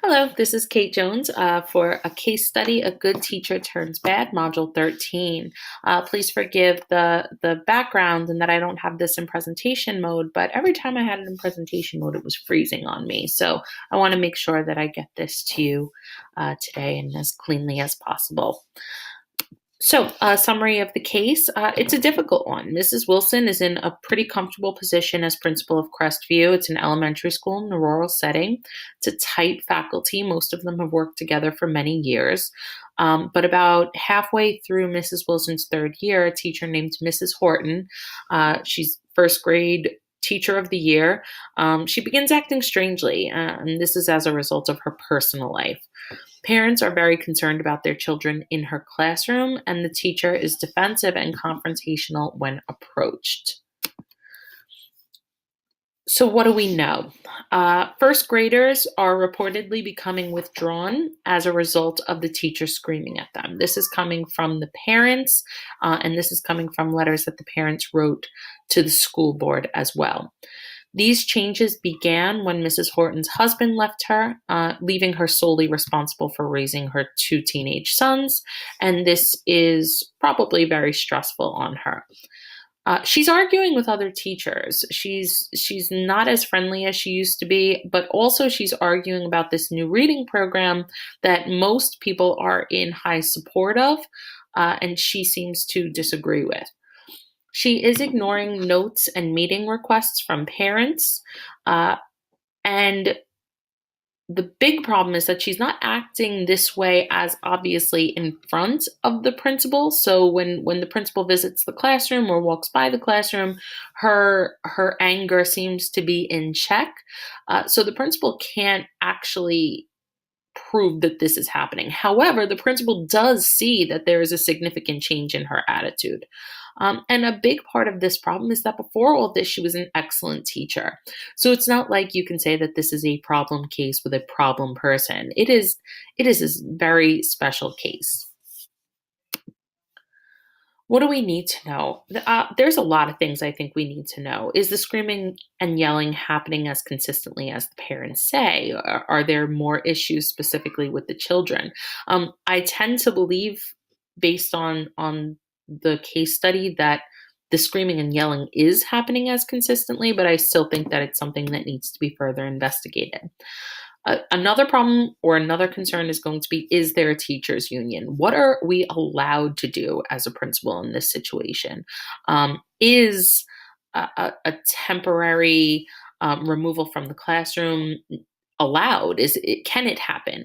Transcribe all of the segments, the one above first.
Hello, this is Kate Jones for a case study, A Good Teacher Turns Bad, Module 13. Please forgive the background and that I don't have this in presentation mode, but every time I had it in presentation mode, it was freezing on me. So I want to make sure that I get this to you today and as cleanly as possible. So, a summary of the case. It's a difficult one. Mrs. Wilson is in a pretty comfortable position as principal of Crestview. It's an elementary school in a rural setting. It's a tight faculty. Most of them have worked together for many years. But about halfway through Mrs. Wilson's third year, a teacher named Mrs. Horton, she's first grade teacher of the year, she begins acting strangely, and this is as a result of her personal life. Parents are very concerned about their children in her classroom, and the teacher is defensive and confrontational when approached. So, what do we know? First graders are reportedly becoming withdrawn as a result of the teacher screaming at them. This is coming from the parents, and this is coming from letters that the parents wrote to the school board as well. These changes began when Mrs. Horton's husband left her, leaving her solely responsible for raising her two teenage sons, and this is probably very stressful on her. She's arguing with other teachers. She's not as friendly as she used to be, but also she's arguing about this new reading program that most people are in high support of, and she seems to disagree with. She is ignoring notes and meeting requests from parents, and the big problem is that she's not acting this way as obviously in front of the principal. So when the principal visits the classroom or walks by the classroom, her anger seems to be in check. So the principal can't actually prove that this is happening. However, the principal does see that there is a significant change in her attitude. And a big part of this problem is that before all this, she was an excellent teacher. So it's not like you can say that this is a problem case with a problem person. It is a very special case. What do we need to know? There's a lot of things I think we need to know. Is the screaming and yelling happening as consistently as the parents say? Are there more issues specifically with the children? I tend to believe, based on the case study, that the screaming and yelling is happening as consistently, but I still think that it's something that needs to be further investigated. Another problem or another concern is going to be, is there a teachers union? What are we allowed to do as a principal in this situation? Is a temporary removal from the classroom allowed? Can it happen?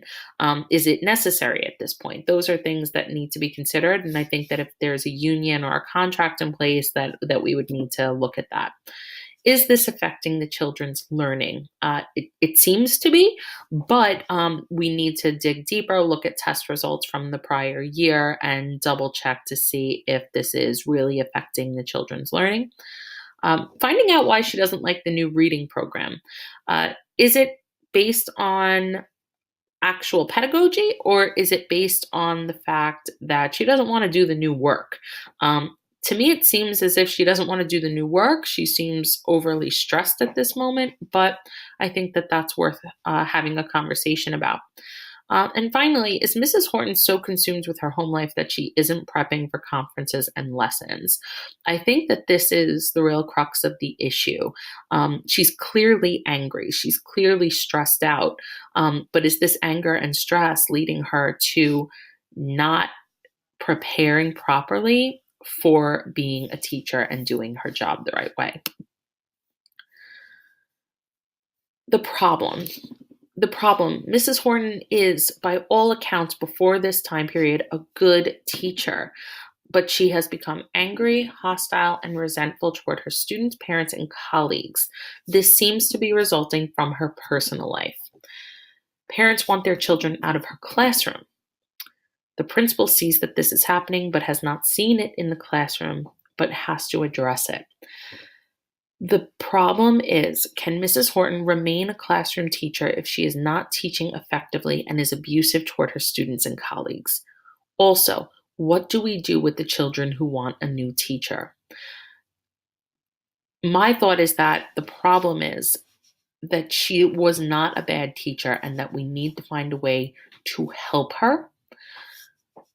Is it necessary at this point? Those are things that need to be considered, and I think that if there's a union or a contract in place, that we would need to look at that. Is this affecting the children's learning? It seems to be, but we need to dig deeper, look at test results from the prior year, and double check to see if this is really affecting the children's learning. Finding out why she doesn't like the new reading program. Is it based on actual pedagogy, or is it based on the fact that she doesn't want to do the new work? To me, it seems as if she doesn't want to do the new work. She seems overly stressed at this moment, but I think that that's worth having a conversation about. And finally, is Mrs. Horton so consumed with her home life that she isn't prepping for conferences and lessons? I think that this is the real crux of the issue. She's clearly angry. She's clearly stressed out. But is this anger and stress leading her to not preparing properly for being a teacher and doing her job the right way? The problem. The problem, Mrs. Horton is, by all accounts, before this time period, a good teacher, but she has become angry, hostile, and resentful toward her students, parents, and colleagues. This seems to be resulting from her personal life. Parents want their children out of her classroom. The principal sees that this is happening, but has not seen it in the classroom, but has to address it. The problem is, can Mrs. Horton remain a classroom teacher if she is not teaching effectively and is abusive toward her students and colleagues? Also, what do we do with the children who want a new teacher? My thought is that the problem is that she was not a bad teacher and that we need to find a way to help her,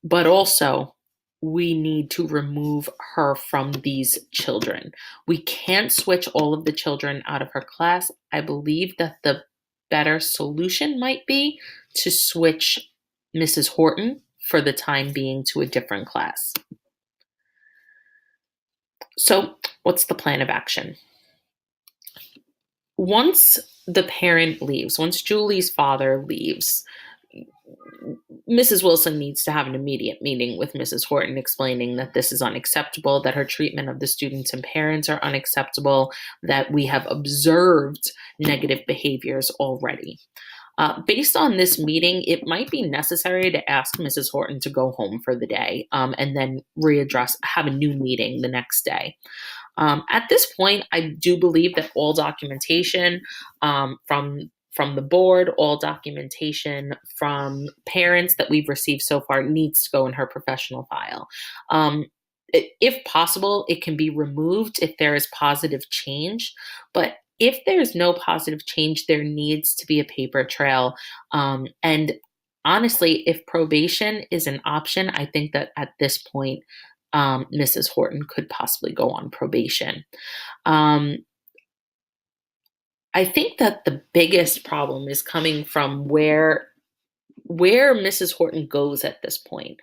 but also we need to remove her from these children. We can't switch all of the children out of her class. I believe that the better solution might be to switch Mrs. Horton for the time being to a different class. So, what's the plan of action? Once the parent leaves, once Julie's father leaves, Mrs. Wilson needs to have an immediate meeting with Mrs. Horton explaining that this is unacceptable, that her treatment of the students and parents are unacceptable, that we have observed negative behaviors already. Based on this meeting, it might be necessary to ask Mrs. Horton to go home for the day and then have a new meeting the next day. At this point, I do believe that all documentation from the board, all documentation from parents that we've received so far needs to go in her professional file. If possible, it can be removed if there is positive change, but if there's no positive change, there needs to be a paper trail. And honestly, if probation is an option, I think that at this point, Mrs. Horton could possibly go on probation. I think that the biggest problem is coming from where Mrs. Horton goes at this point.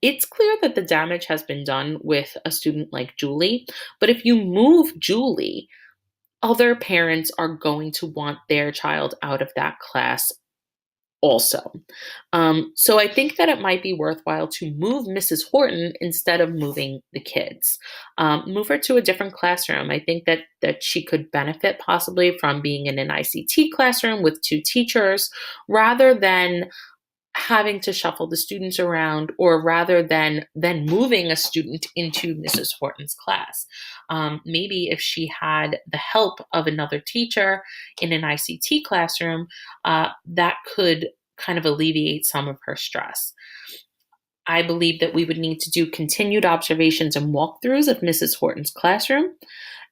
It's clear that the damage has been done with a student like Julie, but if you move Julie, other parents are going to want their child out of that class also. So I think that it might be worthwhile to move Mrs. Horton instead of moving the kids. Move her to a different classroom. I think that she could benefit possibly from being in an ICT classroom with 2 teachers rather than having to shuffle the students around, or rather than moving a student into Mrs. Horton's class. Maybe if she had the help of another teacher in an ICT classroom, that could kind of alleviate some of her stress. I believe that we would need to do continued observations and walkthroughs of Mrs. Horton's classroom,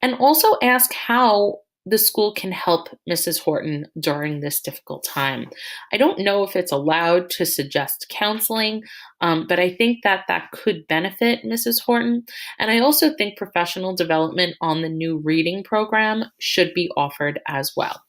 and also ask how the school can help Mrs. Horton during this difficult time. I don't know if it's allowed to suggest counseling, but I think that could benefit Mrs. Horton. And I also think professional development on the new reading program should be offered as well.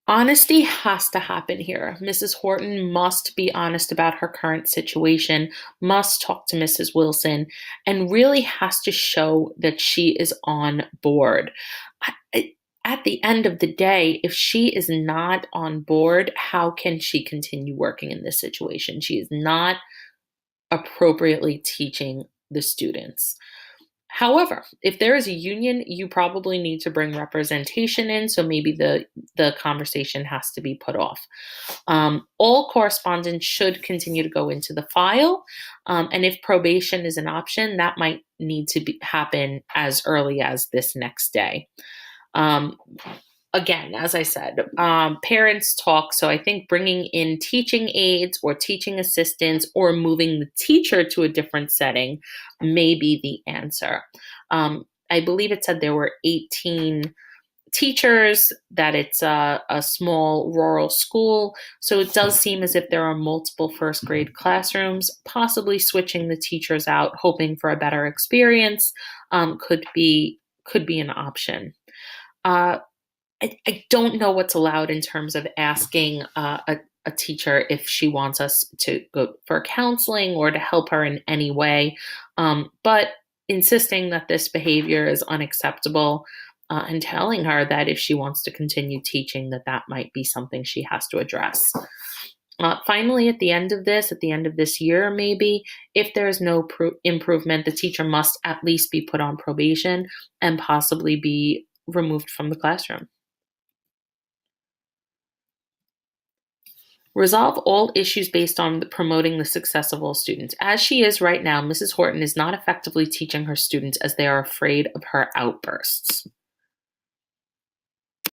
Honesty has to happen here. Mrs. Horton must be honest about her current situation, must talk to Mrs. Wilson, and really has to show that she is on board. At the end of the day, if she is not on board, how can she continue working in this situation? She is not appropriately teaching the students. However, if there is a union, you probably need to bring representation in, so maybe the conversation has to be put off. All correspondence should continue to go into the file, and if probation is an option, that might need to happen as early as this next day. Again, as I said, parents talk, so I think bringing in teaching aides or teaching assistants or moving the teacher to a different setting may be the answer. I believe it said there were 18 teachers, that it's a small rural school, so it does seem as if there are multiple first grade classrooms. Possibly switching the teachers out, hoping for a better experience, could be an option. I don't know what's allowed in terms of asking a teacher if she wants us to go for counseling or to help her in any way, but insisting that this behavior is unacceptable, and telling her that if she wants to continue teaching, that might be something she has to address. Finally, at the end of this year, maybe, if there is no improvement, the teacher must at least be put on probation and possibly be removed from the classroom. Resolve all issues based on promoting the success of all students. As she is right now, Mrs. Horton is not effectively teaching her students as they are afraid of her outbursts.